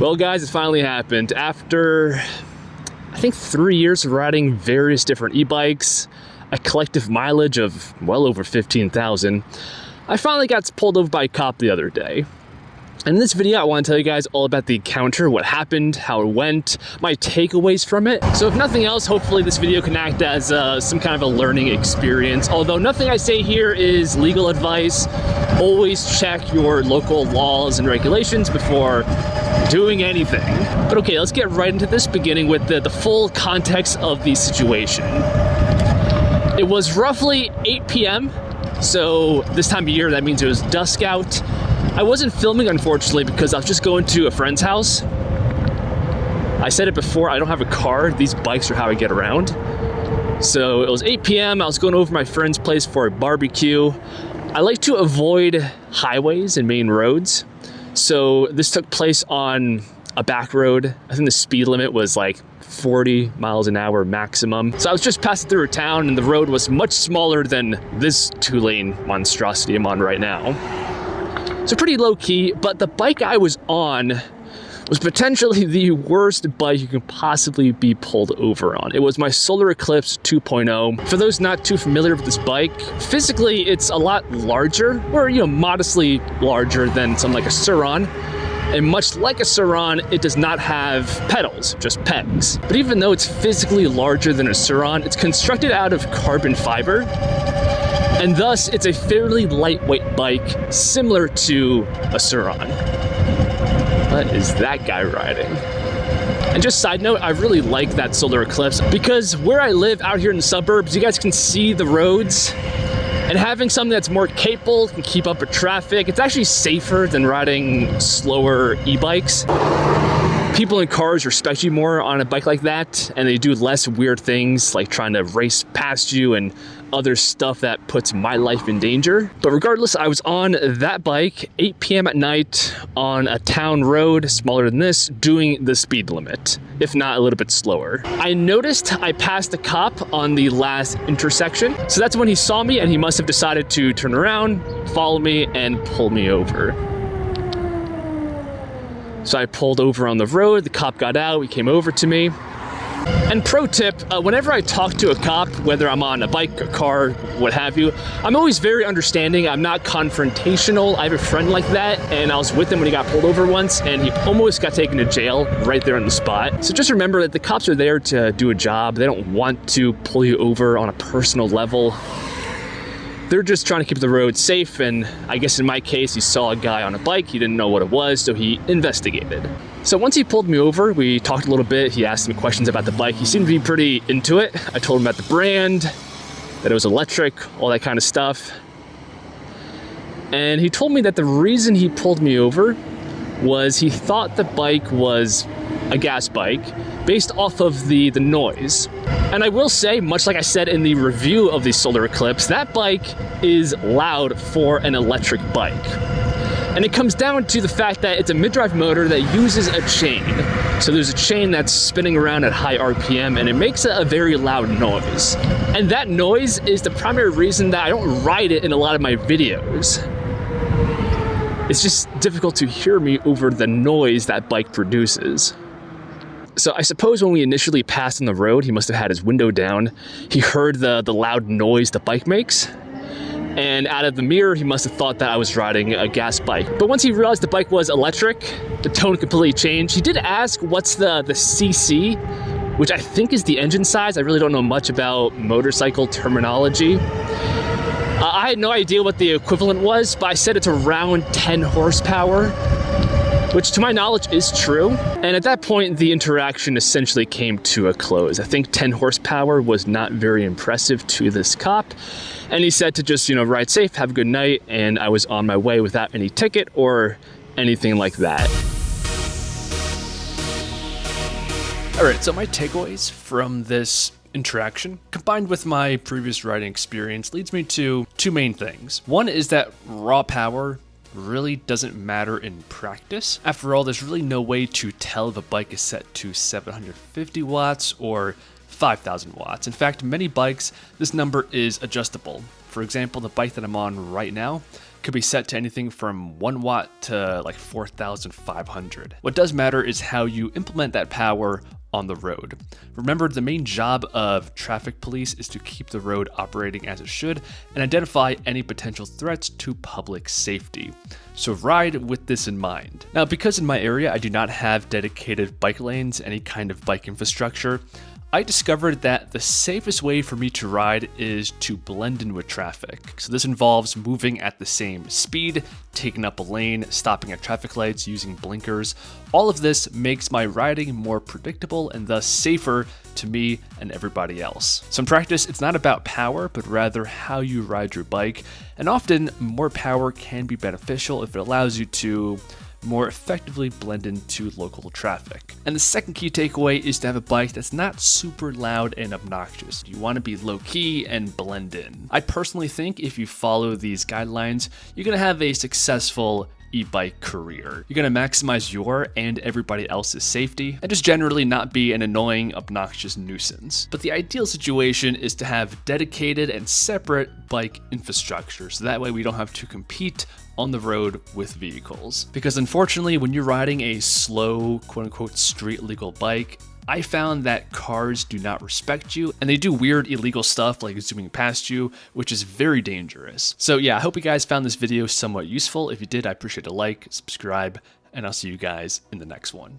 Well guys, it finally happened. After, I think 3 years of riding various different e-bikes, a collective mileage of well over 15,000, I finally got pulled over by a cop the other day. And in this video, I want to tell you guys all about the encounter, what happened, how it went, my takeaways from it. So if nothing else, hopefully this video can act as some kind of a learning experience. Although nothing I say here is legal advice. Always check your local laws and regulations before doing anything. But okay, let's get right into this, beginning with the full context of the situation. It was roughly 8 p.m. So this time of year, that means it was dusk out. I wasn't filming, unfortunately, because I was just going to a friend's house. I said it before, I don't have a car. These bikes are how I get around. So it was 8 p.m. I was going over to my friend's place for a barbecue. I like to avoid highways and main roads. So this took place on a back road. I think the speed limit was like 40 miles an hour maximum. So I was just passing through a town and the road was much smaller than this 2-lane monstrosity I'm on right now. So pretty low key, but the bike I was on was potentially the worst bike you could possibly be pulled over on. It was my Solar Eclipse 2.0. For those not too familiar with this bike, physically it's a lot larger, or modestly larger than something like a Sur-Ron. And much like a Sur-Ron, it does not have pedals, just pegs. But even though it's physically larger than a Sur-Ron, it's constructed out of carbon fiber. And thus, it's a fairly lightweight bike, similar to a Sur-Ron. What is that guy riding? And just side note, I really like that Solar Eclipse because where I live out here in the suburbs, you guys can see the roads. And having something that's more capable, can keep up with traffic, it's actually safer than riding slower e-bikes. People in cars respect you more on a bike like that, and they do less weird things like trying to race past you and other stuff that puts my life in danger. But regardless, I was on that bike 8 p.m. at night on a town road smaller than this, doing the speed limit, if not a little bit slower. I noticed I passed a cop on the last intersection. So that's when he saw me and he must have decided to turn around, follow me, and pull me over. So I pulled over on the road, the cop got out, he came over to me. And pro tip, whenever I talk to a cop, whether I'm on a bike, a car, what have you, I'm always very understanding. I'm not confrontational. I have a friend like that, and I was with him when he got pulled over once, and he almost got taken to jail right there on the spot. So just remember that the cops are there to do a job. They don't want to pull you over on a personal level. They're just trying to keep the road safe, and I guess in my case, he saw a guy on a bike, he didn't know what it was, so he investigated. So once he pulled me over, we talked a little bit, he asked me questions about the bike, he seemed to be pretty into it. I told him about the brand, that it was electric, all that kind of stuff. And he told me that the reason he pulled me over was he thought the bike was a gas bike based off of the noise. And I will say, much like I said in the review of the Solar Eclipse, that bike is loud for an electric bike. And it comes down to the fact that it's a mid-drive motor that uses a chain. So there's a chain that's spinning around at high RPM and it makes a very loud noise. And that noise is the primary reason that I don't ride it in a lot of my videos. It's just difficult to hear me over the noise that bike produces. So I suppose when we initially passed on the road, he must have had his window down. He heard the loud noise the bike makes. And out of the mirror, he must have thought that I was riding a gas bike. But once he realized the bike was electric, the tone completely changed. He did ask what's the CC, which I think is the engine size. I really don't know much about motorcycle terminology. I had no idea what the equivalent was, but I said it's around 10 horsepower, which to my knowledge is true. And at that point, the interaction essentially came to a close. I think 10 horsepower was not very impressive to this cop. And he said to just, ride safe, have a good night. And I was on my way without any ticket or anything like that. All right, so my takeaways from this interaction, combined with my previous riding experience, leads me to two main things. One is that raw power really doesn't matter in practice. After all, there's really no way to tell if a bike is set to 750 watts or 5,000 watts. In fact, many bikes, this number is adjustable. For example, the bike that I'm on right now could be set to anything from 1 watt to like 4,500. What does matter is how you implement that power on the road. Remember, the main job of traffic police is to keep the road operating as it should and identify any potential threats to public safety. So ride with this in mind. Now, because in my area I do not have dedicated bike lanes, any kind of bike infrastructure, I discovered that the safest way for me to ride is to blend in with traffic. So this involves moving at the same speed, taking up a lane, stopping at traffic lights, using blinkers. All of this makes my riding more predictable and thus safer to me and everybody else. So in practice, it's not about power, but rather how you ride your bike. And often more power can be beneficial if it allows you to more effectively blend into local traffic. And the second key takeaway is to have a bike that's not super loud and obnoxious. You want to be low key and blend in. I personally think if you follow these guidelines, you're going to have a successful e-bike career. You're going to maximize your and everybody else's safety and just generally not be an annoying, obnoxious nuisance. But the ideal situation is to have dedicated and separate bike infrastructure, so that way we don't have to compete on the road with vehicles. Because unfortunately, when you're riding a slow, quote-unquote, street legal bike, I found that cars do not respect you and they do weird illegal stuff like zooming past you, which is very dangerous. So yeah, I hope you guys found this video somewhat useful. If you did, I appreciate a like, subscribe, and I'll see you guys in the next one.